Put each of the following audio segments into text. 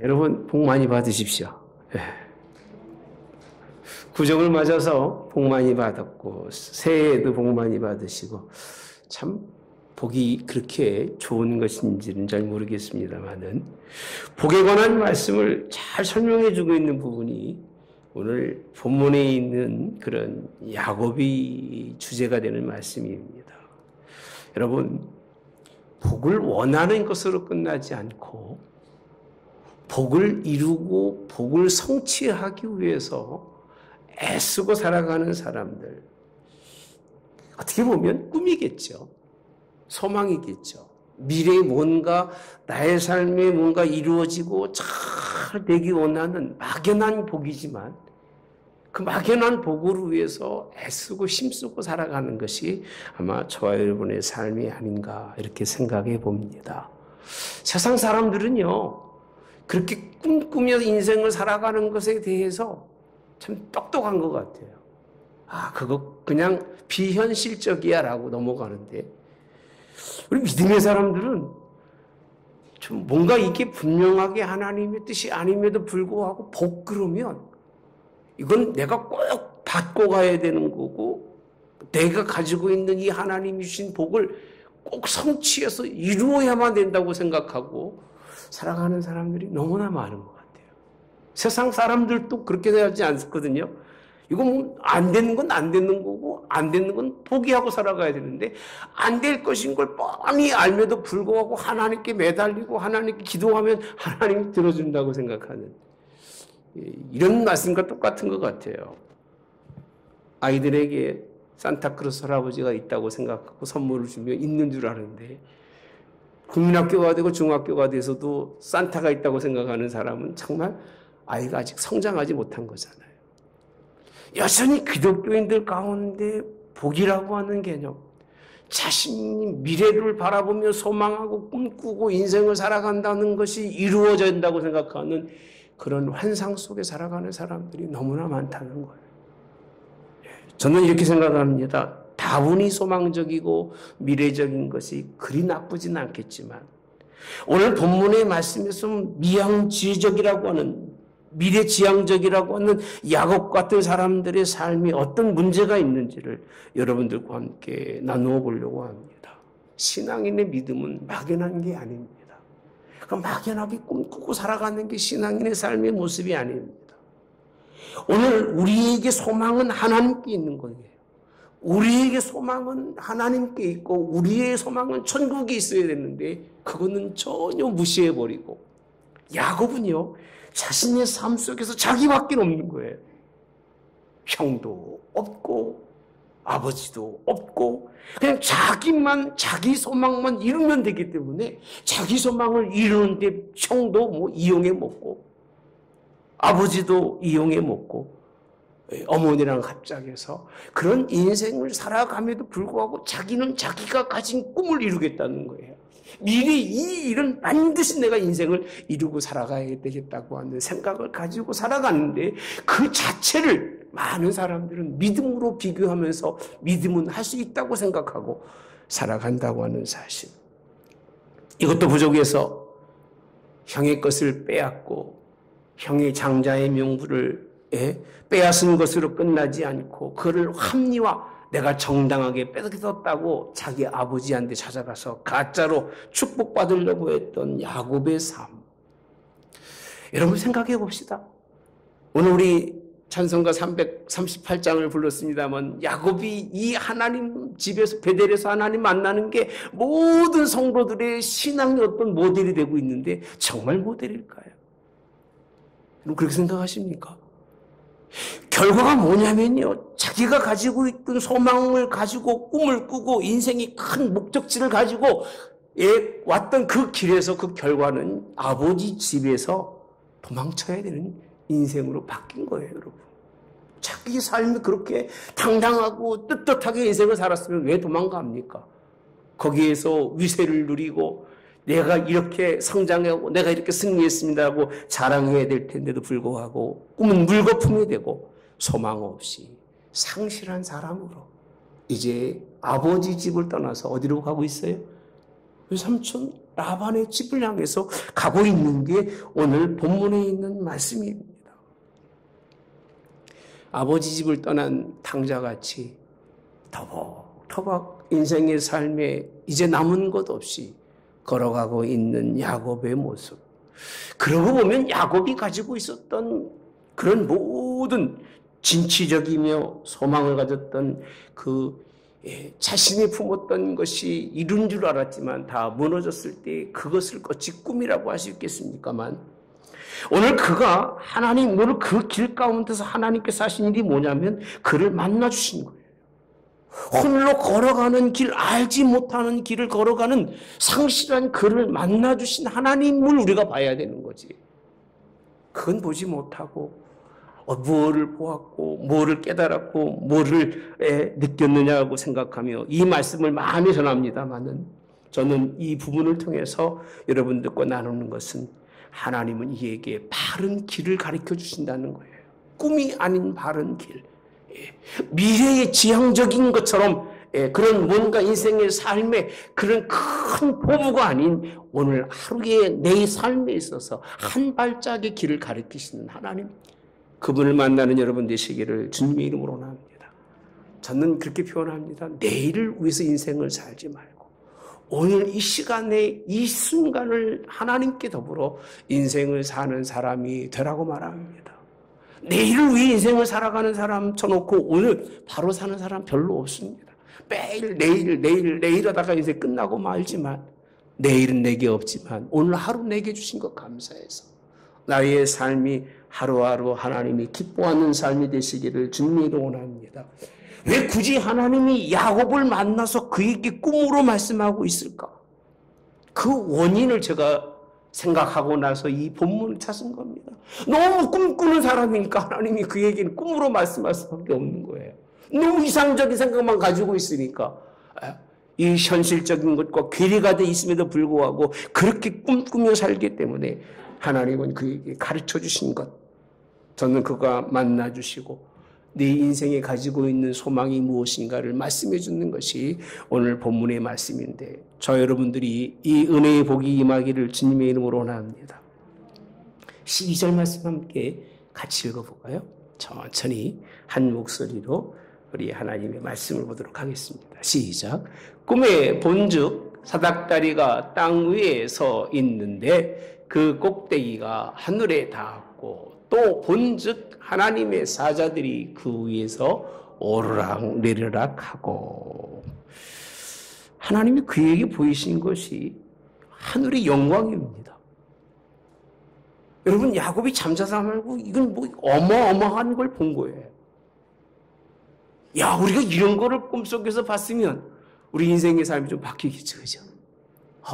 여러분 복 많이 받으십시오. 구정을 맞아서 복 많이 받았고 새해에도 복 많이 받으시고 참 복이 그렇게 좋은 것인지는 잘 모르겠습니다만은 복에 관한 말씀을 잘 설명해 주고 있는 부분이 오늘 본문에 있는 그런 야곱이 주제가 되는 말씀입니다. 여러분 복을 원하는 것으로 끝나지 않고 복을 이루고 복을 성취하기 위해서 애쓰고 살아가는 사람들, 어떻게 보면 꿈이겠죠. 소망이겠죠. 미래에 뭔가 나의 삶에 뭔가 이루어지고 잘 되기 원하는 막연한 복이지만 그 막연한 복을 위해서 애쓰고 힘쓰고 살아가는 것이 아마 저와 여러분의 삶이 아닌가 이렇게 생각해 봅니다. 세상 사람들은요 그렇게 꿈꾸며 인생을 살아가는 것에 대해서 참 똑똑한 것 같아요. 그거 그냥 비현실적이야 라고 넘어가는데 우리 믿음의 사람들은 좀 뭔가 이게 분명하게 하나님의 뜻이 아님에도 불구하고 복 그러면 이건 내가 꼭 받고 가야 되는 거고 내가 가지고 있는 이 하나님이 주신 복을 꼭 성취해서 이루어야만 된다고 생각하고 살아가는 사람들이 너무나 많은 것 같아요. 세상 사람들도 그렇게 하지 않거든요. 이거 뭐 안 되는 건 안 되는 거고 안 되는 건 포기하고 살아가야 되는데 안 될 것인 걸 뻔히 알면도 불구하고 하나님께 매달리고 하나님께 기도하면 하나님이 들어준다고 생각하는 이런 말씀과 똑같은 것 같아요. 아이들에게 산타크로스 할아버지가 있다고 생각하고 선물을 주면 있는 줄 아는데 국민학교가 되고 중학교가 돼서도 산타가 있다고 생각하는 사람은 정말 아이가 아직 성장하지 못한 거잖아요. 여전히 기독교인들 가운데 복이라고 하는 개념, 자신이 미래를 바라보며 소망하고 꿈꾸고 인생을 살아간다는 것이 이루어진다고 생각하는 그런 환상 속에 살아가는 사람들이 너무나 많다는 거예요. 저는 이렇게 생각합니다. 다분히 소망적이고 미래적인 것이 그리 나쁘진 않겠지만 오늘 본문의 말씀에서 미양지적이라고 하는 미래지향적이라고 하는 야곱 같은 사람들의 삶이 어떤 문제가 있는지를 여러분들과 함께 나누어 보려고 합니다. 신앙인의 믿음은 막연한 게 아닙니다. 그 막연하게 꿈꾸고 살아가는 게 신앙인의 삶의 모습이 아닙니다. 오늘 우리에게 소망은 하나님께 있는 거예요. 우리에게 소망은 하나님께 있고 우리의 소망은 천국에 있어야 되는데 그거는 전혀 무시해버리고 야곱은요 자신의 삶 속에서 자기밖에 없는 거예요. 형도 없고 아버지도 없고 그냥 자기만 자기 소망만 이루면 되기 때문에 자기 소망을 이루는데 형도 뭐 이용해 먹고 아버지도 이용해 먹고 어머니랑 합작해서 그런 인생을 살아감에도 불구하고 자기는 자기가 가진 꿈을 이루겠다는 거예요. 미래 이 일은 반드시 내가 인생을 이루고 살아가야 되겠다고 하는 생각을 가지고 살아가는데 그 자체를 많은 사람들은 믿음으로 비교하면서 믿음은 할 수 있다고 생각하고 살아간다고 하는 사실. 이것도 부족해서 형의 것을 빼앗고 형의 장자의 명부를 빼앗은 것으로 끝나지 않고 그를 합리화 내가 정당하게 뺏겼다고 자기 아버지한테 찾아가서 가짜로 축복받으려고 했던 야곱의 삶. 여러분 생각해 봅시다. 오늘 우리 찬송가 338장을 불렀습니다만 야곱이 이 하나님 집에서 베델에서 하나님 만나는 게 모든 성도들의 신앙의 어떤 모델이 되고 있는데 정말 모델일까요? 여러분 그렇게 생각하십니까? 결과가 뭐냐면요. 자기가 가지고 있던 소망을 가지고 꿈을 꾸고 인생이 큰 목적지를 가지고 왔던 그 길에서 그 결과는 아버지 집에서 도망쳐야 되는 인생으로 바뀐 거예요, 여러분. 자기 삶이 그렇게 당당하고 떳떳하게 인생을 살았으면 왜 도망갑니까? 거기에서 위세를 누리고 내가 이렇게 성장하고 내가 이렇게 승리했습니다라고 자랑해야 될 텐데도 불구하고 꿈은 물거품이 되고 소망 없이 상실한 사람으로 이제 아버지 집을 떠나서 어디로 가고 있어요? 삼촌 라반의 집을 향해서 가고 있는 게 오늘 본문에 있는 말씀입니다. 아버지 집을 떠난 탕자같이 터벅터벅 인생의 삶에 이제 남은 것 없이 걸어가고 있는 야곱의 모습. 그러고 보면 야곱이 가지고 있었던 그런 모든 진취적이며 소망을 가졌던 그 자신이 품었던 것이 이룬 줄 알았지만 다 무너졌을 때 그것을 어찌 꿈이라고 할 수 있겠습니까만 오늘 그가 오늘 그 길 가운데서 하나님께서 하신 일이 뭐냐면 그를 만나 주신 거예요. 홀로 걸어가는 길, 알지 못하는 길을 걸어가는 상실한 그를 만나 주신 하나님을 우리가 봐야 되는 거지. 그건 보지 못하고 뭐를 보았고 뭐를 깨달았고 뭐를 느꼈느냐고 생각하며 이 말씀을 많이 전합니다마는 저는 이 부분을 통해서 여러분들과 나누는 것은 하나님은 이에게 바른 길을 가르쳐 주신다는 거예요. 꿈이 아닌 바른 길. 미래의 지향적인 것처럼 그런 뭔가 인생의 삶에 그런 큰 포부가 아닌 오늘 하루의 내 삶에 있어서 한 발짝의 길을 가르치시는 하나님, 그분을 만나는 여러분 되시기를 주님의 이름으로 원합니다. 저는 그렇게 표현합니다. 내일을 위해서 인생을 살지 말고 오늘 이 시간에 이 순간을 하나님께 더불어 인생을 사는 사람이 되라고 말합니다. 내일을 위해 인생을 살아가는 사람 쳐놓고 오늘 바로 사는 사람 별로 없습니다. 매일 내일 하다가 인생 끝나고 말지만 내일은 내게 없지만 오늘 하루 내게 주신 것 감사해서 나의 삶이 하루하루 하나님이 기뻐하는 삶이 되시기를 주님의 이름으로 원합니다. 왜 굳이 하나님이 야곱을 만나서 그에게 꿈으로 말씀하고 있을까? 그 원인을 제가 생각하고 나서 이 본문을 찾은 겁니다. 너무 꿈꾸는 사람이니까 하나님이 그에게는 꿈으로 말씀할 수밖에 없는 거예요. 너무 이상적인 생각만 가지고 있으니까 이 현실적인 것과 괴리가 돼 있음에도 불구하고 그렇게 꿈꾸며 살기 때문에 하나님은 그에게 가르쳐 주신 것, 저는 그가 만나 주시고 네 인생에 가지고 있는 소망이 무엇인가를 말씀해 주는 것이 오늘 본문의 말씀인데 저 여러분들이 이 은혜의 복이 임하기를 주님의 이름으로 원합니다. 12절 말씀 함께 같이 읽어볼까요? 천천히 한 목소리로 우리 하나님의 말씀을 보도록 하겠습니다. 시작. 꿈에 본즉 사닥다리가 땅 위에 서 있는데 그 꼭대기가 하늘에 닿았고 또 본즉 하나님의 사자들이 그 위에서 오르락 내리락 하고 하나님이 그에게 보이신 것이 하늘의 영광입니다. 여러분 야곱이 잠자다 말고 이건 뭐 어마어마한 걸 본 거예요. 야 우리가 이런 거를 꿈속에서 봤으면 우리 인생의 삶이 좀 바뀌겠죠. 그죠?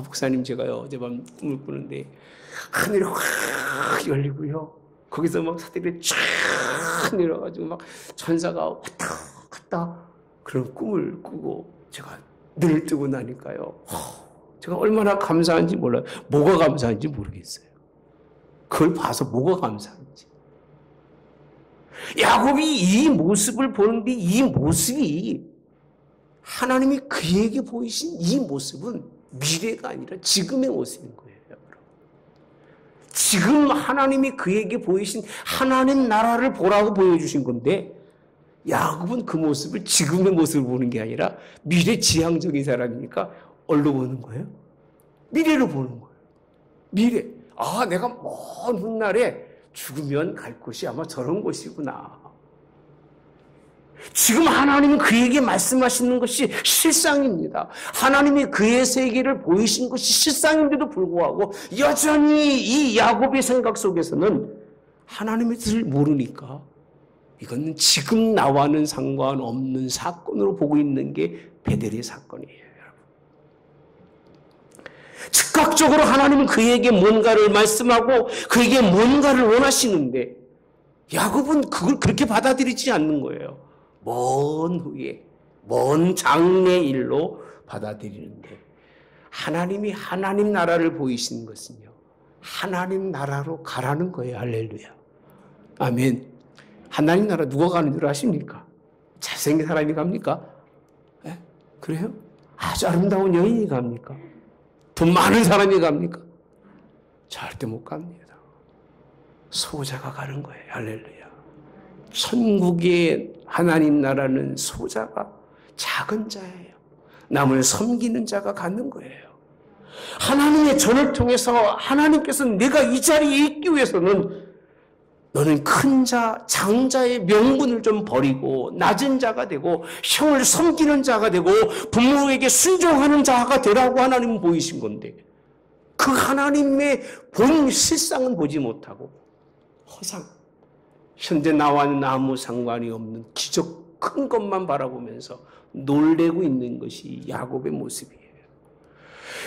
목사님 제가요 어젯밤 꿈을 꾸는데 하늘이 확 열리고요. 거기서 막 사대들이 쫙 내려가지고 막 천사가 왔다 갔다 그런 꿈을 꾸고 제가 눈을 뜨고 나니까요. 제가 얼마나 감사한지 몰라요. 뭐가 감사한지 모르겠어요. 그걸 봐서 뭐가 감사한지. 야곱이 이 모습을 보는데 이 모습이 하나님이 그에게 보이신 이 모습은 미래가 아니라 지금의 모습인 거예요. 지금 하나님이 그에게 보이신 하나님 나라를 보라고 보여주신 건데 야곱은 그 모습을 지금의 모습을 보는 게 아니라 미래 지향적인 사람이니까 얼로 보는 거예요? 미래로 보는 거예요. 미래. 내가 먼 훗날에 죽으면 갈 곳이 아마 저런 곳이구나. 지금 하나님은 그에게 말씀하시는 것이 실상입니다. 하나님이 그의 세계를 보이신 것이 실상인데도 불구하고 여전히 이 야곱의 생각 속에서는 하나님의 뜻을 모르니까 이건 지금 나와는 상관없는 사건으로 보고 있는 게 베델의 사건이에요. 즉각적으로 하나님은 그에게 뭔가를 말씀하고 그에게 뭔가를 원하시는데 야곱은 그걸 그렇게 받아들이지 않는 거예요. 먼 후에 먼 장래일로 받아들이는데 하나님이 하나님 나라를 보이시는 것은요, 하나님 나라로 가라는 거예요. 할렐루야. 아멘. 하나님 나라 누가 가는 줄 아십니까? 잘생긴 사람이 갑니까? 네? 그래요? 아주 아름다운 여인이 갑니까? 돈 많은 사람이 갑니까? 절대 못 갑니다. 소자가 가는 거예요. 할렐루야. 천국의 하나님 나라는 소자가 작은 자예요. 남을 섬기는 자가 갖는 거예요. 하나님의 전을 통해서 하나님께서 내가 이 자리에 있기 위해서는 너는 큰 자, 장자의 명분을 좀 버리고 낮은 자가 되고 형을 섬기는 자가 되고 부모에게 순종하는 자가 되라고 하나님은 보이신 건데, 그 하나님의 본 실상은 보지 못하고 허상, 현재 나와는 아무 상관이 없는 기적 큰 것만 바라보면서 놀래고 있는 것이 야곱의 모습이에요.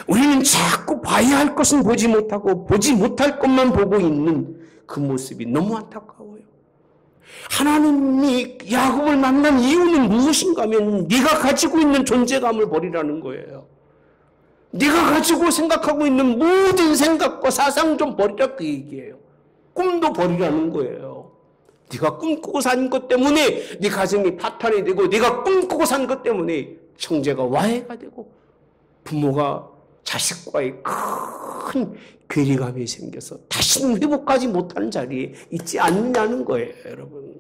우리는 자꾸 봐야 할 것은 보지 못하고 보지 못할 것만 보고 있는 그 모습이 너무 안타까워요. 하나님이 야곱을 만난 이유는 무엇인가 하면 네가 가지고 있는 존재감을 버리라는 거예요. 네가 가지고 생각하고 있는 모든 생각과 사상 좀 버리라, 그 얘기예요. 꿈도 버리라는 거예요. 네가 꿈꾸고 산 것 때문에 네 가정이 파탄이 되고, 네가 꿈꾸고 산 것 때문에 형제가 와해가 되고 부모가 자식과의 큰 괴리감이 생겨서 다시는 회복하지 못하는 자리에 있지 않느냐는 거예요, 여러분.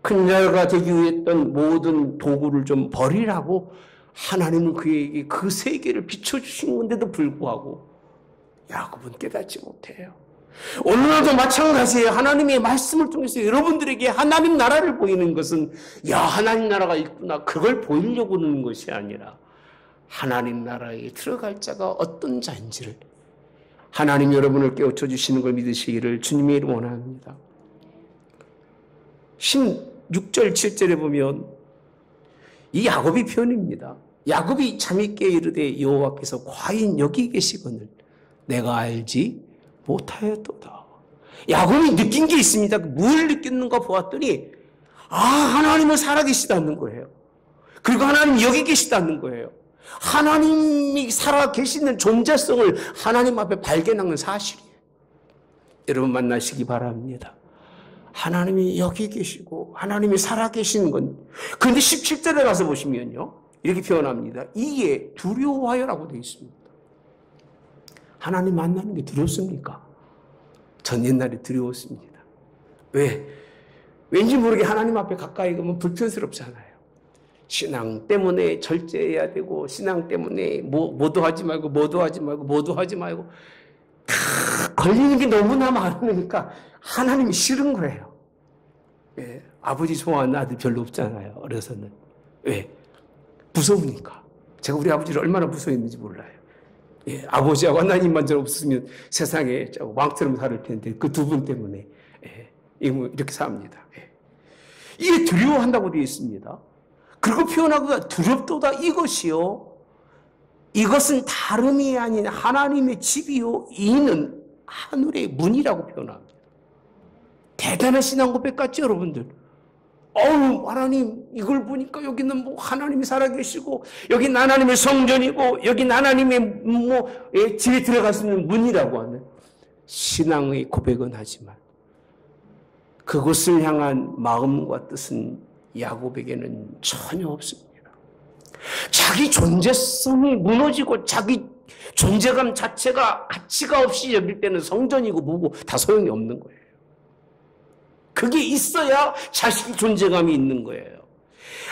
큰 자가 되기 위해 했던 모든 도구를 좀 버리라고 하나님은 그에게 그 세계를 비춰주신 건데도 불구하고 야곱은 깨닫지 못해요. 오늘도 마찬가지예요. 하나님의 말씀을 통해서 여러분들에게 하나님 나라를 보이는 것은, 야, 하나님 나라가 있구나, 그걸 보이려고 하는 것이 아니라 하나님 나라에 들어갈 자가 어떤 자인지를 하나님 여러분을 깨우쳐 주시는 걸 믿으시기를 주님의 이름으로 원합니다. 16절 7절에 보면 이 야곱이 표현입니다. 야곱이 잠있게 이르되 여호와께서 과연 여기 계시거늘 내가 알지 못하였도다. 야곱이 느낀 게 있습니다. 뭘 느꼈는가 보았더니, 하나님은 살아계시다는 거예요. 그리고 하나님 여기 계시다는 거예요. 하나님이 살아계시는 존재성을 하나님 앞에 발견하는 사실이에요. 여러분 만나시기 바랍니다. 하나님이 여기 계시고 하나님이 살아계시는 건, 그런데 17절에 가서 보시면요, 이렇게 표현합니다. 이에 두려워하여라고 되어 있습니다. 하나님 만나는 게 두렵습니까? 전 옛날에 두려웠습니다. 왜? 왠지 모르게 하나님 앞에 가까이 가면 불편스럽잖아요. 신앙 때문에 절제해야 되고, 신앙 때문에 뭐도 하지 말고 다 걸리는 게 너무나 많으니까 하나님이 싫은 거예요. 예, 아버지 좋아하는 아들 별로 없잖아요, 어려서는. 왜? 무서우니까. 제가 우리 아버지를 얼마나 무서워했는지 몰라요. 예, 아버지하고 하나님만 저 없으면 세상에 왕처럼 살 텐데 그 두 분 때문에 이렇게 삽니다. 예. 이게 두려워한다고 되어 있습니다. 그리고 표현하고 두렵도다 이것이요, 이것은 다름이 아닌 하나님의 집이요 이는 하늘의 문이라고 표현합니다. 대단한 신앙 고백 같죠, 여러분들? 하나님, 이걸 보니까 여기는 하나님이 살아계시고, 여긴 하나님의 성전이고, 여긴 하나님의 집에 들어갈 수 있는 문이라고 하는 신앙의 고백은 하지만, 그곳을 향한 마음과 뜻은 야곱에게는 전혀 없습니다. 자기 존재성이 무너지고, 자기 존재감 자체가 가치가 없이 여길 때는 성전이고 뭐고 다 소용이 없는 거예요. 그게 있어야 자식의 존재감이 있는 거예요.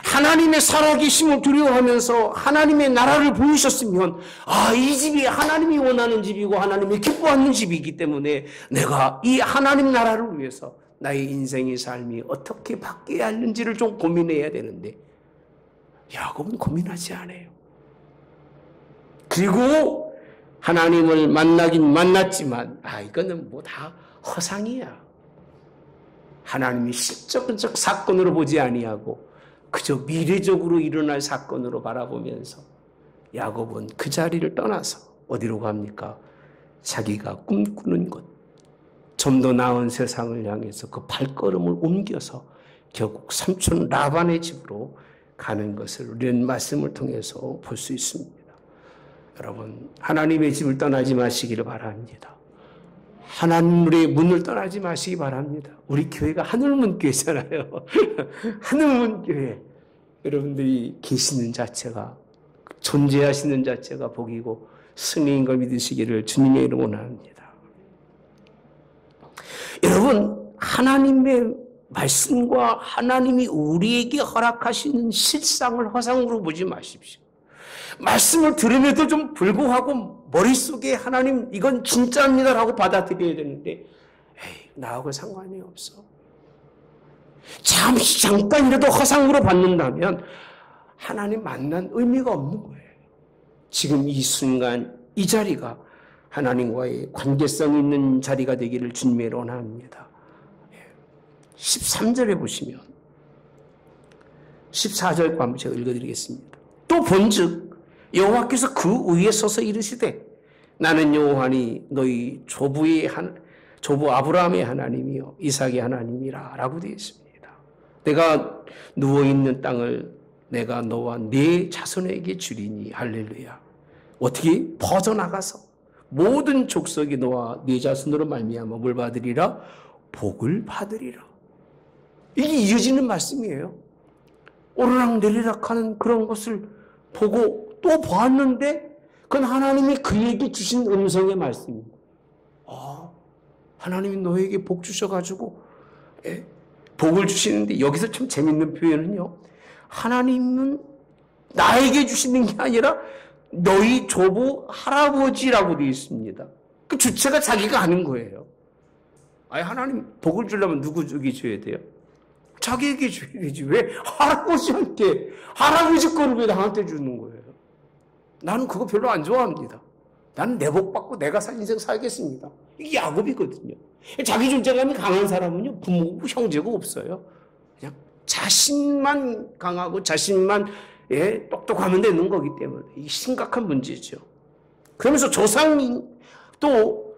하나님의 살아계심을 두려워하면서 하나님의 나라를 보이셨으면, 이 집이 하나님이 원하는 집이고 하나님이 기뻐하는 집이기 때문에 내가 이 하나님 나라를 위해서 나의 인생의 삶이 어떻게 바뀌어야 하는지를 좀 고민해야 되는데, 야곱은 고민하지 않아요. 그리고 하나님을 만나긴 만났지만 이거는 다 허상이야. 하나님이 실적적 사건으로 보지 아니하고 그저 미래적으로 일어날 사건으로 바라보면서 야곱은 그 자리를 떠나서 어디로 갑니까? 자기가 꿈꾸는 곳, 좀 더 나은 세상을 향해서 그 발걸음을 옮겨서 결국 삼촌 라반의 집으로 가는 것을 우리는 말씀을 통해서 볼 수 있습니다. 여러분, 하나님의 집을 떠나지 마시기를 바랍니다. 하나님의 문을 떠나지 마시기 바랍니다. 우리 교회가 하늘문 교회잖아요. 하늘문 교회. 여러분들이 계시는 자체가, 존재하시는 자체가 복이고 승리인 걸 믿으시기를 주님의 이름으로 원합니다. 여러분, 하나님의 말씀과 하나님이 우리에게 허락하시는 실상을 허상으로 보지 마십시오. 말씀을 들음에도 좀 불구하고 머릿속에 하나님 이건 진짜입니다라고 받아들여야 되는데 에이, 나하고 상관이 없어. 잠깐이라도 허상으로 받는다면 하나님 만난 의미가 없는 거예요. 지금 이 순간 이 자리가 하나님과의 관계성 있는 자리가 되기를 주님의 원합니다. 13절에 보시면 14절과 한번 제가 읽어드리겠습니다. 또 본즉 여호와께서 그 위에 서서 이르시되 나는 여호와니 너희 조부 아브라함의 하나님이요 이삭의 하나님이라 라고 되어 있습니다. 내가 누워있는 땅을 내가 너와 네 자손에게 주리니 할렐루야. 어떻게 퍼져나가서 모든 족속이 너와 네 자손으로 말미암아 뭘 받으리라? 복을 받으리라. 이게 이어지는 말씀이에요. 오르락내리락 하는 그런 것을 보고 또 보았는데 그건 하나님이 그에게 주신 음성의 말씀입니다. 하나님이 너에게 복 주셔가지고 복을 주시는데 여기서 참 재밌는 표현은요. 하나님은 나에게 주시는 게 아니라 너희 조부 할아버지라고 되어 있습니다. 그 주체가 자기가 하는 거예요. 아니 하나님 복을 주려면 누구에게 줘야 돼요? 자기에게 줘야 되지. 왜 할아버지한테 할아버지 거를 왜 나한테 주는 거예요? 나는 그거 별로 안 좋아합니다. 나는 내 복 받고 내가 인생 살겠습니다. 이게 야곱이거든요. 자기 존재감이 강한 사람은요 부모고 형제고 없어요. 그냥 자신만 강하고 자신만 똑똑하면 되는 거기 때문에 이게 심각한 문제죠. 그러면서 조상이 또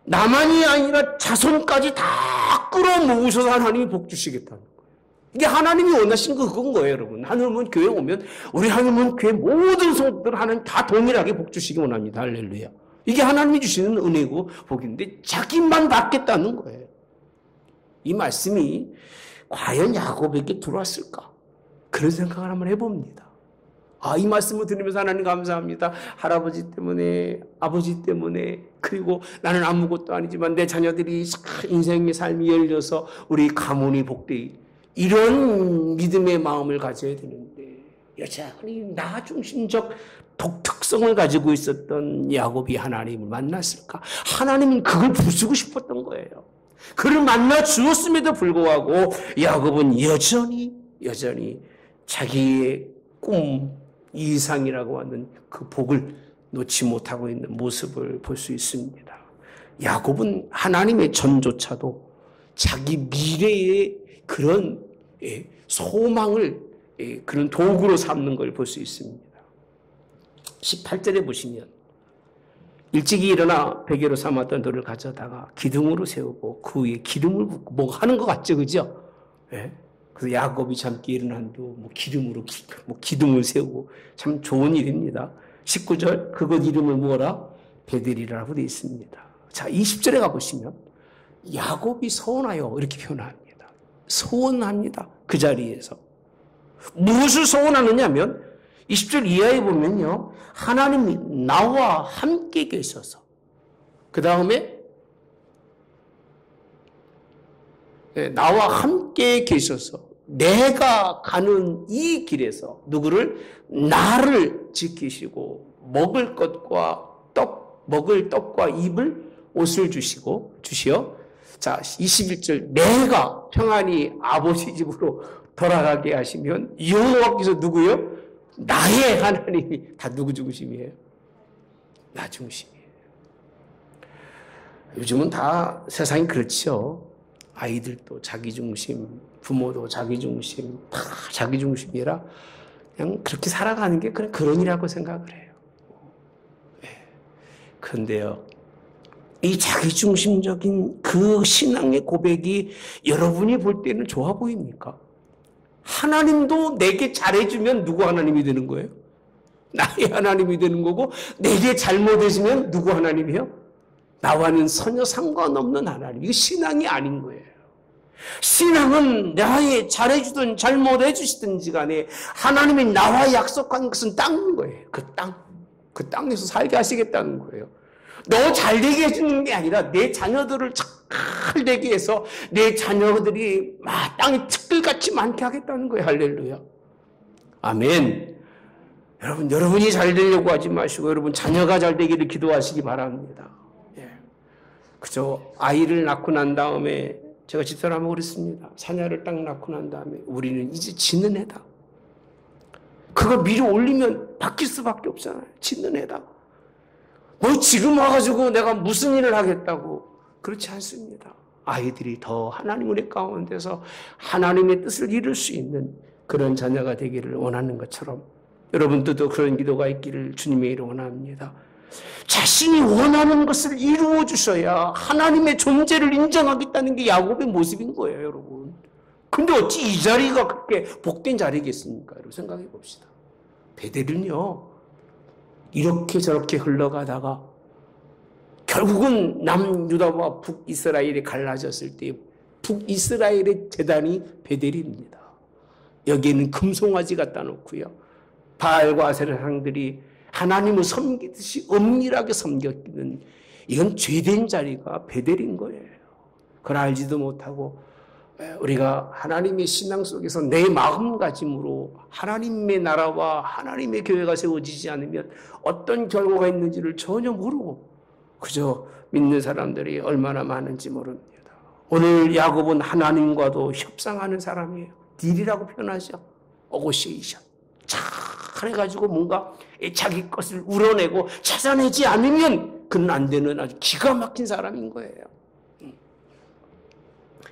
나만이 아니라 자손까지 다 끌어모으셔서 하나님이 복 주시겠다는 거예요. 이게 하나님이 원하신 거 그건 거예요, 여러분. 하늘문 교회 오면 우리 하늘문 교회 모든 성도들 하나님 다 동일하게 복 주시기 원합니다. 할렐루야. 이게 하나님이 주시는 은혜고 복인데 자기만 받겠다는 거예요. 이 말씀이 과연 야곱에게 들어왔을까? 그런 생각을 한번 해봅니다. 이 말씀을 들으면서 하나님 감사합니다. 할아버지 때문에, 아버지 때문에, 그리고 나는 아무것도 아니지만 내 자녀들이 인생의 삶이 열려서 우리 가문이 복되이 이런 믿음의 마음을 가져야 되는데 여전히 나 중심적 독특성을 가지고 있었던 야곱이 하나님을 만났을까? 하나님은 그걸 부수고 싶었던 거예요. 그를 만나 주었음에도 불구하고 야곱은 여전히 자기의 꿈 이상이라고 하는 그 복을 놓지 못하고 있는 모습을 볼 수 있습니다. 야곱은 하나님의 전조차도 자기 미래의 그런 소망을 그런 도구로 삼는 걸 볼 수 있습니다. 18절에 보시면 일찍이 일어나 베개로 삼았던 돌을 가져다가 기둥으로 세우고 그 위에 기름을 붓고 뭐 하는 것 같죠, 그죠? 그래서 야곱이 잠기 일어난 후 기름으로 기둥을 세우고 참 좋은 일입니다. 19절 그것 이름을 뭐라? 베델이라고 되어 있습니다. 자, 20절에 가보시면 야곱이 소원하여 이렇게 표현합니다. 소원합니다. 그 자리에서. 무엇을 소원하느냐면 20절 이하에 보면요. 하나님이 나와 함께 계셔서 그 다음에 나와 함께 계셔서 내가 가는 이 길에서 누구를? 나를 지키시고 먹을 떡과 입을 옷을 주시어 자 21절 내가 평안히 아버지 집으로 돌아가게 하시면 여호와께서 누구요? 나의 하나님이 다 누구 중심이에요? 나 중심이에요. 요즘은 다 세상이 그렇죠. 아이들도 자기 중심, 부모도 자기 중심, 다 자기 중심이라 그냥 그렇게 살아가는 게 그냥 그런이라고 생각을 해요. 그런데요, 이 자기중심적인 그 신앙의 고백이 여러분이 볼 때는 좋아 보입니까? 하나님도 내게 잘해주면 누구 하나님이 되는 거예요? 나의 하나님이 되는 거고, 내게 잘못해지면 누구 하나님이요? 나와는 전혀 상관없는 하나님. 이거 신앙이 아닌 거예요. 신앙은 나의 잘해주든 잘못해주시든지 간에 하나님이 나와 약속한 것은 땅인 거예요. 그 땅에서 살게 하시겠다는 거예요. 너 잘되게 해주는 게 아니라 내 자녀들을 잘 되게 해서 내 자녀들이 땅에 티끌같이 많게 하겠다는 거예요. 할렐루야. 아멘. 여러분이 잘 되려고 하지 마시고 여러분 자녀가 잘 되기를 기도하시기 바랍니다. 예. 그저 아이를 낳고 난 다음에 제가 집사람하고 그랬습니다. 자녀를 딱 낳고 난 다음에 우리는 이제 짓는 애다. 그거 미리 올리면 바뀔 수밖에 없잖아요. 짓는 애다. 너 지금 와가지고 내가 무슨 일을 하겠다고. 그렇지 않습니다. 아이들이 더 하나님 은혜 가운데서 하나님의 뜻을 이룰 수 있는 그런 자녀가 되기를 원하는 것처럼 여러분들도 그런 기도가 있기를 주님의 이름으로 원합니다. 자신이 원하는 것을 이루어 주셔야 하나님의 존재를 인정하겠다는 게 야곱의 모습인 거예요, 여러분. 근데 어찌 이 자리가 그렇게 복된 자리겠습니까? 여러분 생각해 봅시다. 베델은요, 이렇게 저렇게 흘러가다가 결국은 남유다와 북이스라엘이 갈라졌을 때 북이스라엘의 제단이 베델입니다. 여기에는 금송아지 갖다 놓고요. 바알과 아세라 상들이 하나님을 섬기듯이 엄밀하게 섬겼기는 이건 죄된 자리가 베델인 거예요. 그걸 알지도 못하고 우리가 하나님의 신앙 속에서 내 마음가짐으로 하나님의 나라와 하나님의 교회가 세워지지 않으면 어떤 결과가 있는지를 전혀 모르고 그저 믿는 사람들이 얼마나 많은지 모릅니다. 오늘 야곱은 하나님과도 협상하는 사람이에요. 딜이라고 표현하죠. 어고시에이션. 잘해가지고 뭔가 자기 것을 우러내고 찾아내지 않으면 그는 안 되는 아주 기가 막힌 사람인 거예요.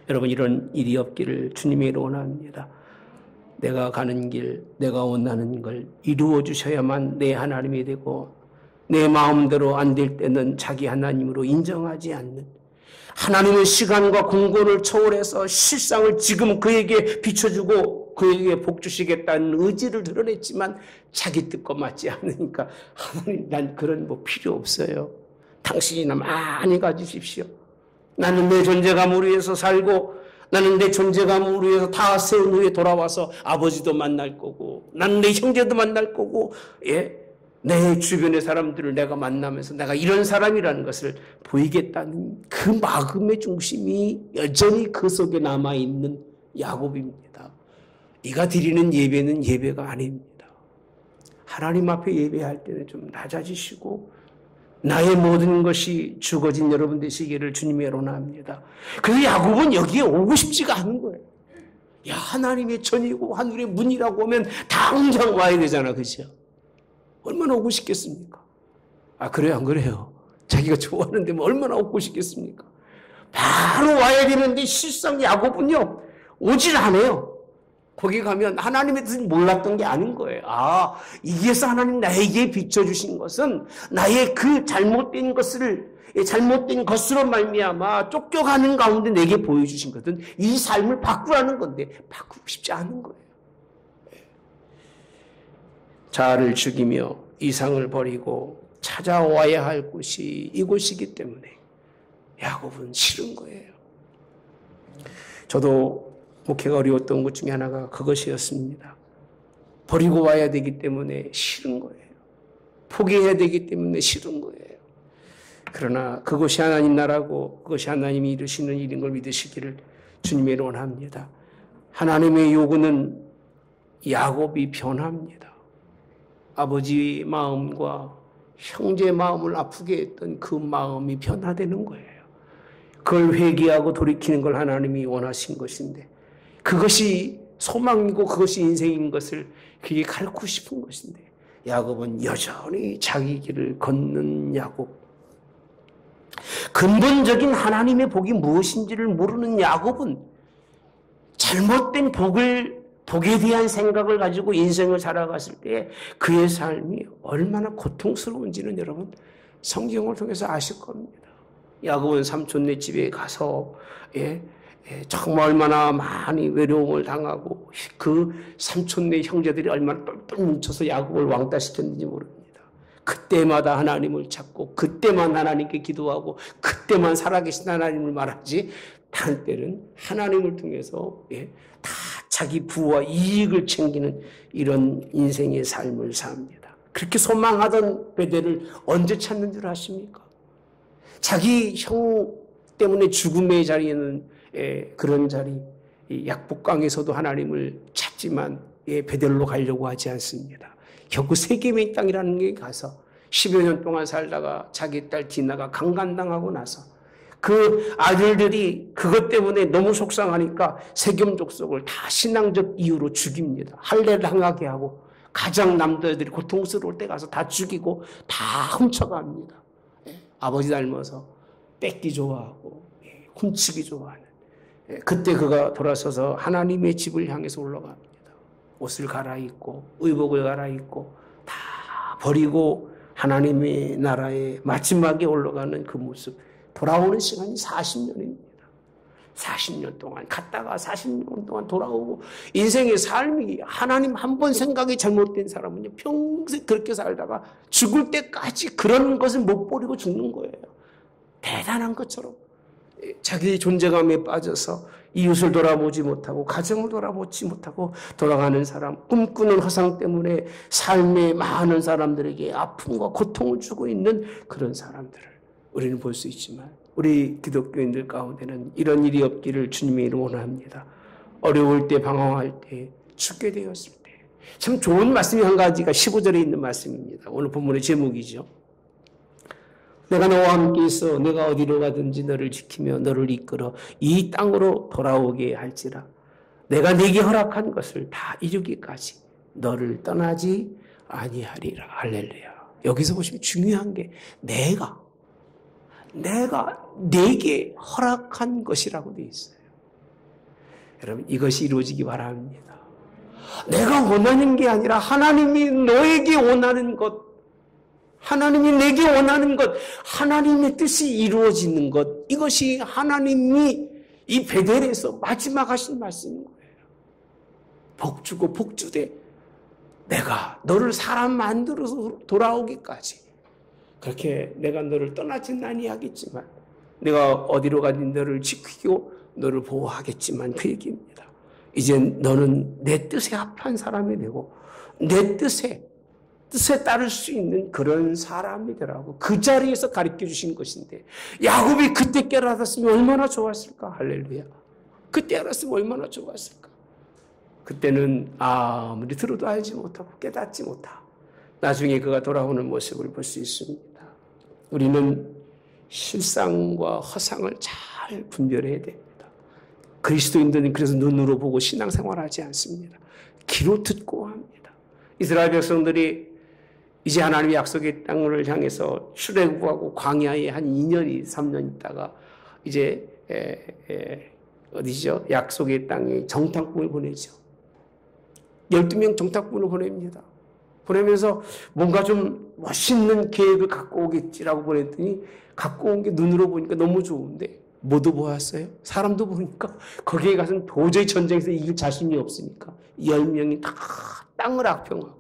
여러분 이런 일이 없기를 주님의 이름으로 원합니다. 내가 가는 길, 내가 원하는 걸 이루어 주셔야만 내 하나님이 되고 내 마음대로 안 될 때는 자기 하나님으로 인정하지 않는 하나님의 시간과 공간을 초월해서 실상을 지금 그에게 비춰주고 그에게 복 주시겠다는 의지를 드러냈지만 자기 뜻과 맞지 않으니까 하나님 난 그런 필요 없어요. 당신이나 많이 가지십시오. 나는 내 존재감을 위해서 살고 나는 내 존재감을 위해서 다 세운 후에 돌아와서 아버지도 만날 거고 나는 내 형제도 만날 거고 내 주변의 사람들을 내가 만나면서 내가 이런 사람이라는 것을 보이겠다는 그 마음의 중심이 여전히 그 속에 남아있는 야곱입니다. 네가 드리는 예배는 예배가 아닙니다. 하나님 앞에 예배할 때는 좀 낮아지시고 나의 모든 것이 죽어진 여러분 되시기를 주님의 원합니다. 그래서 야곱은 여기에 오고 싶지가 않은 거예요. 야, 하나님의 전이고 하늘의 문이라고 하면 당장 와야 되잖아, 그죠? 얼마나 오고 싶겠습니까? 그래요, 안 그래요? 자기가 좋아하는데 얼마나 오고 싶겠습니까? 바로 와야 되는데 실상 야곱은요, 오질 않아요. 거기 가면 하나님의 뜻을 몰랐던 게 아닌 거예요. 이게서 하나님 나에게 비춰주신 것은 나의 그 잘못된 것으로 말미암아 쫓겨가는 가운데 내게 보여주신 것은 이 삶을 바꾸라는 건데 바꾸고 싶지 않은 거예요. 자아를 죽이며 이상을 버리고 찾아와야 할 곳이 이곳이기 때문에 야곱은 싫은 거예요. 저도 목회가 어려웠던 것 중에 하나가 그것이었습니다. 버리고 와야 되기 때문에 싫은 거예요. 포기해야 되기 때문에 싫은 거예요. 그러나 그것이 하나님 나라고 그것이 하나님이 이루시는 일인 걸 믿으시기를 주님의 원합니다. 하나님의 요구는 야곱이 변합니다. 아버지 마음과 형제 마음을 아프게 했던 그 마음이 변화되는 거예요. 그걸 회개하고 돌이키는 걸 하나님이 원하신 것인데 그것이 소망이고 그것이 인생인 것을 그게 가르치고 싶은 것인데 야곱은 여전히 자기 길을 걷는 야곱. 근본적인 하나님의 복이 무엇인지를 모르는 야곱은 잘못된 복에 대한 생각을 가지고 인생을 살아갔을 때 그의 삶이 얼마나 고통스러운지는 여러분 성경을 통해서 아실 겁니다. 야곱은 삼촌네 집에 가서 정말 얼마나 많이 외로움을 당하고 그 삼촌네 형제들이 얼마나 똘똘 뭉쳐서 야곱을 왕따시켰는지 모릅니다. 그때마다 하나님을 찾고 그때만 하나님께 기도하고 그때만 살아계신 하나님을 말하지 다른 때는 하나님을 통해서 다 자기 부와 이익을 챙기는 이런 인생의 삶을 삽니다. 그렇게 소망하던 베델을 언제 찾는 줄 아십니까? 자기 형 때문에 죽음의 자리에는 그런 자리, 약복강에서도 하나님을 찾지만 베델로 가려고 하지 않습니다. 결국 세겜의 땅이라는 게 가서 10여 년 동안 살다가 자기 딸 디나가 강간당하고 나서 그 아들들이 그것 때문에 너무 속상하니까 세겜 족속을 다 신앙적 이유로 죽입니다. 할례를 당하게 하고 가장 남자들이 고통스러울 때 가서 다 죽이고 다 훔쳐갑니다. 아버지 닮아서 뺏기 좋아하고 훔치기 좋아하는. 그때 그가 돌아서서 하나님의 집을 향해서 올라갑니다. 옷을 갈아입고 의복을 갈아입고 다 버리고 하나님의 나라에 마지막에 올라가는 그 모습. 돌아오는 시간이 40년입니다. 40년 동안 갔다가 40년 동안 돌아오고 인생의 삶이 하나님 한 번 생각이 잘못된 사람은요 평생 그렇게 살다가 죽을 때까지 그런 것을 못 버리고 죽는 거예요. 대단한 것처럼 자기 존재감에 빠져서 이웃을 돌아보지 못하고 가정을 돌아보지 못하고 돌아가는 사람, 꿈꾸는 허상 때문에 삶의 많은 사람들에게 아픔과 고통을 주고 있는 그런 사람들을 우리는 볼 수 있지만 우리 기독교인들 가운데는 이런 일이 없기를 주님의 이름으로 원합니다. 어려울 때, 방황할 때, 죽게 되었을 때. 참 좋은 말씀이 한 가지가 15절에 있는 말씀입니다. 오늘 본문의 제목이죠. 내가 너와 함께 있어 내가 어디로 가든지 너를 지키며 너를 이끌어 이 땅으로 돌아오게 할지라. 내가 네게 허락한 것을 다 이루기까지 너를 떠나지 아니하리라. 할렐루야. 여기서 보시면 중요한 게 내가 네게 허락한 것이라고 되어 있어요. 여러분 이것이 이루어지기 바랍니다. 내가 원하는 게 아니라 하나님이 너에게 원하는 것, 하나님이 내게 원하는 것, 하나님의 뜻이 이루어지는 것, 이것이 하나님이 이 베델에서 마지막 하신 말씀인 거예요. 복주고 복주되 내가 너를 사람 만들어서 돌아오기까지 그렇게 내가 너를 떠나진 아니하겠지만 내가 어디로 가든 너를 지키고 너를 보호하겠지만 그 얘기입니다. 이제 너는 내 뜻에 합한 사람이 되고 내 뜻에 따를 수 있는 그런 사람이 되라고 그 자리에서 가르쳐 주신 것인데 야곱이 그때 깨달았으면 얼마나 좋았을까. 할렐루야. 그때 알았으면 얼마나 좋았을까. 그때는 아무리 들어도 알지 못하고 깨닫지 못하고 나중에 그가 돌아오는 모습을 볼 수 있습니다. 우리는 실상과 허상을 잘 분별해야 됩니다. 그리스도인들은 그래서 눈으로 보고 신앙생활하지 않습니다. 귀로 듣고 합니다. 이스라엘 백성들이 이제 하나님의 약속의 땅을 향해서 출애굽하고 광야에 한 2년, 3년 있다가 이제 어디죠? 약속의 땅에 정탐꾼을 보내죠. 12명 정탐꾼을 보냅니다. 보내면서 뭔가 좀 멋있는 계획을 갖고 오겠지라고 보냈더니 갖고 온 게 눈으로 보니까 너무 좋은데 뭐도 보았어요? 사람도 보니까 거기에 가서는 도저히 전쟁에서 이길 자신이 없으니까 10명이 다 땅을 악평하고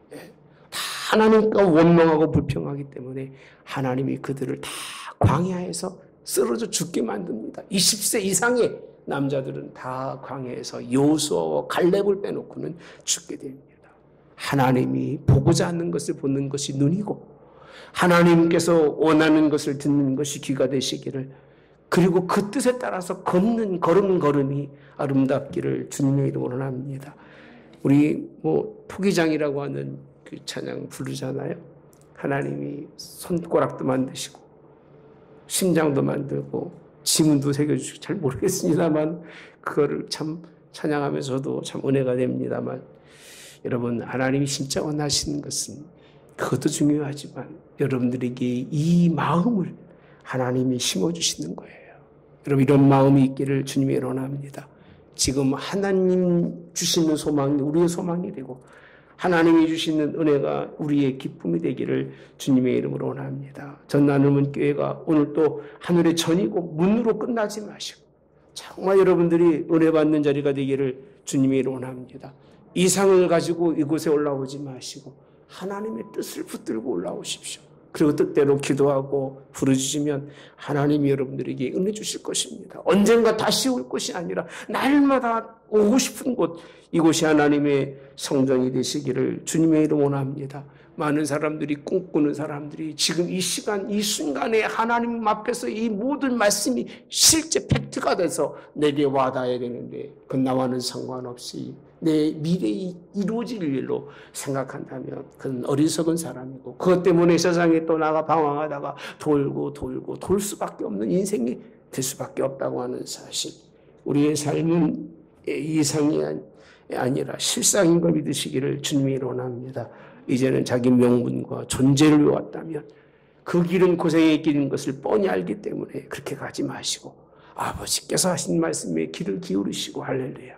다 하나님과 원망하고 불평하기 때문에 하나님이 그들을 다 광야에서 쓰러져 죽게 만듭니다. 20세 이상의 남자들은 다 광야에서 여호수아와 갈렙을 빼놓고는 죽게 됩니다. 하나님이 보고자 하는 것을 보는 것이 눈이고 하나님께서 원하는 것을 듣는 것이 귀가 되시기를 그리고 그 뜻에 따라서 걷는 걸음이 아름답기를 주님의 이름으로 합니다. 우리 토기장이라고 하는 그 찬양 부르잖아요. 하나님이 손가락도 만드시고 심장도 만들고 지문도 새겨주시고 잘 모르겠습니다만 그거를 참 찬양하면서도 참 은혜가 됩니다만 여러분 하나님이 진짜 원하시는 것은 그것도 중요하지만 여러분들에게 이 마음을 하나님이 심어주시는 거예요. 여러분 이런 마음이 있기를 주님이 원합니다. 지금 하나님 주시는 소망이 우리의 소망이 되고 하나님이 주시는 은혜가 우리의 기쁨이 되기를 주님의 이름으로 원합니다. 전나눔은 교회가 오늘 또 하늘의 전이고 문으로 끝나지 마시고 정말 여러분들이 은혜 받는 자리가 되기를 주님이 원합니다. 이상을 가지고 이곳에 올라오지 마시고 하나님의 뜻을 붙들고 올라오십시오. 그리고 뜻대로 기도하고 부르짖으면 하나님이 여러분들에게 은혜 주실 것입니다. 언젠가 다시 올 것이 아니라 날마다 오고 싶은 곳, 이곳이 하나님의 성전이 되시기를 주님의 이름 원합니다. 많은 사람들이 꿈꾸는 사람들이 지금 이 시간, 이 순간에 하나님 앞에서 이 모든 말씀이 실제 팩트가 돼서 내게 와닿아야 되는데 그건 나와는 상관없이 내 미래에 이루어질 일로 생각한다면 그건 어리석은 사람이고 그것 때문에 세상에 또 나가 방황하다가 돌고 돌 수밖에 없는 인생이 될 수밖에 없다고 하는 사실. 우리의 삶은 이상이 아니라 실상인 걸 믿으시기를 주님이 원합니다. 이제는 자기 명분과 존재를 외웠다면 그 길은 고생의 길인 것을 뻔히 알기 때문에 그렇게 가지 마시고 아버지께서 하신 말씀에 귀를 기울이시고 할렐루야.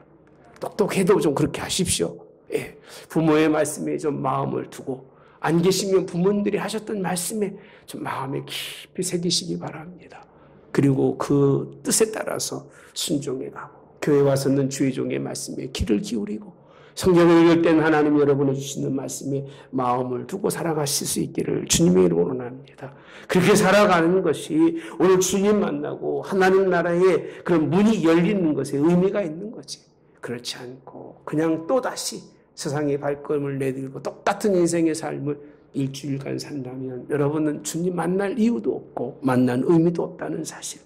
똑똑해도 좀 그렇게 하십시오. 예. 부모의 말씀에 좀 마음을 두고 안 계시면 부모님들이 하셨던 말씀에 좀 마음에 깊이 새기시기 바랍니다. 그리고 그 뜻에 따라서 순종해 가고 교회 와서는 주의 종의 말씀에 귀를 기울이고 성경을 읽을 땐 하나님 여러분이 주시는 말씀에 마음을 두고 살아가실 수 있기를 주님의 이름으로 원합니다. 그렇게 살아가는 것이 오늘 주님 만나고 하나님 나라의 그런 문이 열리는 것에 의미가 있는 거지. 그렇지 않고 그냥 또다시 세상의 발걸음을 내들고 똑같은 인생의 삶을 일주일간 산다면 여러분은 주님 만날 이유도 없고 만난 의미도 없다는 사실.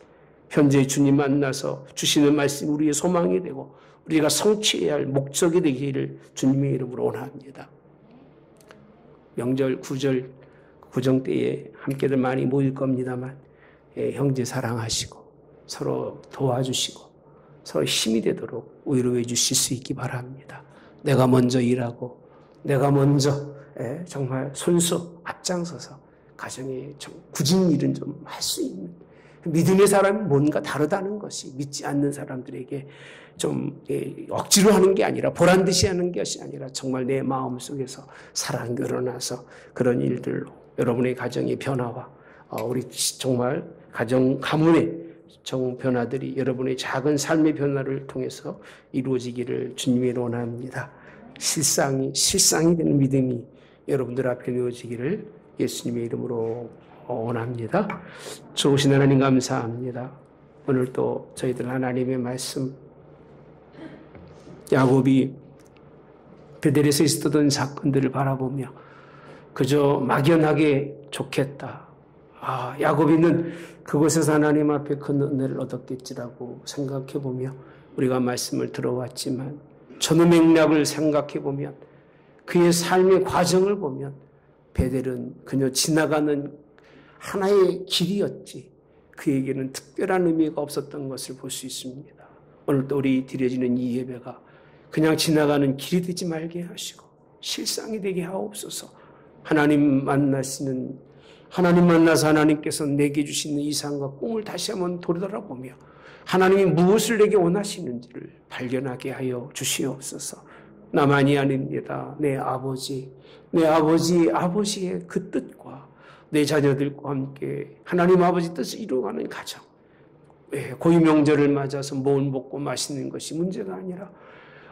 현재 주님 만나서 주시는 말씀이 우리의 소망이 되고 우리가 성취해야 할 목적이 되기를 주님의 이름으로 원합니다. 명절, 구절, 구정 때에 함께들 많이 모일 겁니다만 형제 사랑하시고 서로 도와주시고 서로 힘이 되도록 위로해 주실 수 있기 바랍니다. 내가 먼저 일하고 내가 먼저 정말 손수 앞장서서 가정에 굳은 일은 좀 할 수 있는 믿음의 사람이 뭔가 다르다는 것이 믿지 않는 사람들에게 좀 억지로 하는 게 아니라 보란듯이 하는 것이 아니라 정말 내 마음속에서 사랑이 일어나서 그런 일들로 여러분의 가정의 변화와 우리 정말 가정 가문의 변화들이 여러분의 작은 삶의 변화를 통해서 이루어지기를 주님이 원합니다. 실상이 되는 믿음이 여러분들 앞에 놓여지기를 예수님의 이름으로 원합니다. 좋으신 하나님 감사합니다. 오늘 또 저희들 하나님의 말씀 야곱이 베델에서 있었던 사건들을 바라보며 그저 막연하게 좋겠다. 야곱이는 그곳에서 하나님 앞에 큰 은혜를 얻었겠지라고 생각해보며 우리가 말씀을 들어왔지만 전후 맥락을 생각해보면 그의 삶의 과정을 보면 베델은 그저 지나가는 하나의 길이었지 그에게는 특별한 의미가 없었던 것을 볼 수 있습니다. 오늘 또 우리 드려지는 이 예배가 그냥 지나가는 길이 되지 말게 하시고 실상이 되게 하옵소서. 하나님 만나서 하나님께서 내게 주시는 이상과 꿈을 다시 한번 돌아보며 하나님이 무엇을 내게 원하시는지를 발견하게 하여 주시옵소서. 나만이 아닙니다. 내 아버지의 그 뜻과 내 자녀들과 함께 하나님 아버지 뜻을 이루어가는 가정. 고유 명절을 맞아서 뭘 먹고 마시는 것이 문제가 아니라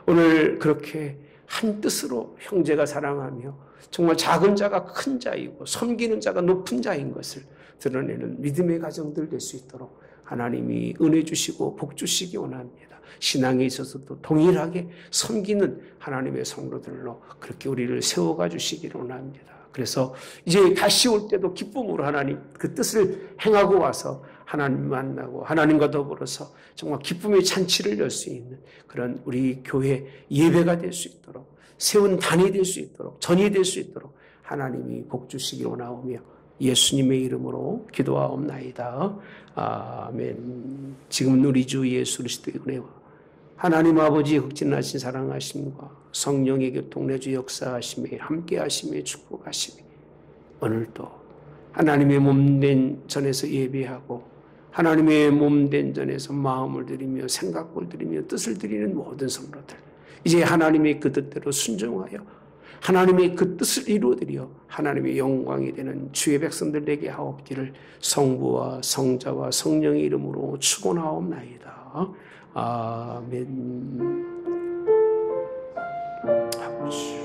오늘 그렇게 한 뜻으로 형제가 사랑하며 정말 작은 자가 큰 자이고 섬기는 자가 높은 자인 것을 드러내는 믿음의 가정들 될 수 있도록 하나님이 은혜 주시고 복 주시기 원합니다. 신앙에 있어서도 동일하게 섬기는 하나님의 성도들로 그렇게 우리를 세워가 주시기를 원합니다. 그래서 이제 다시 올 때도 기쁨으로 하나님 그 뜻을 행하고 와서 하나님 만나고 하나님과 더불어서 정말 기쁨의 잔치를 열 수 있는 그런 우리 교회 예배가 될 수 있도록 세운 단이 될 수 있도록 전이 될 수 있도록 하나님이 복 주시기로 나오며 예수님의 이름으로 기도하옵나이다. 아멘. 지금 우리 주 예수 그리스도의 은혜와 하나님 아버지의 극진하신 사랑하심과 성령의 교통 내주 역사하심에 함께하심에 축복하심에 오늘도 하나님의 몸된 전에서 예배하고 하나님의 몸된 전에서 마음을 드리며 생각을 드리며 뜻을 드리는 모든 성도들 이제 하나님의 그 뜻대로 순종하여 하나님의 그 뜻을 이루어드려 하나님의 영광이 되는 주의 백성들 되게 하옵기를 성부와 성자와 성령의 이름으로 축원하옵나이다. 아멘. 아버지.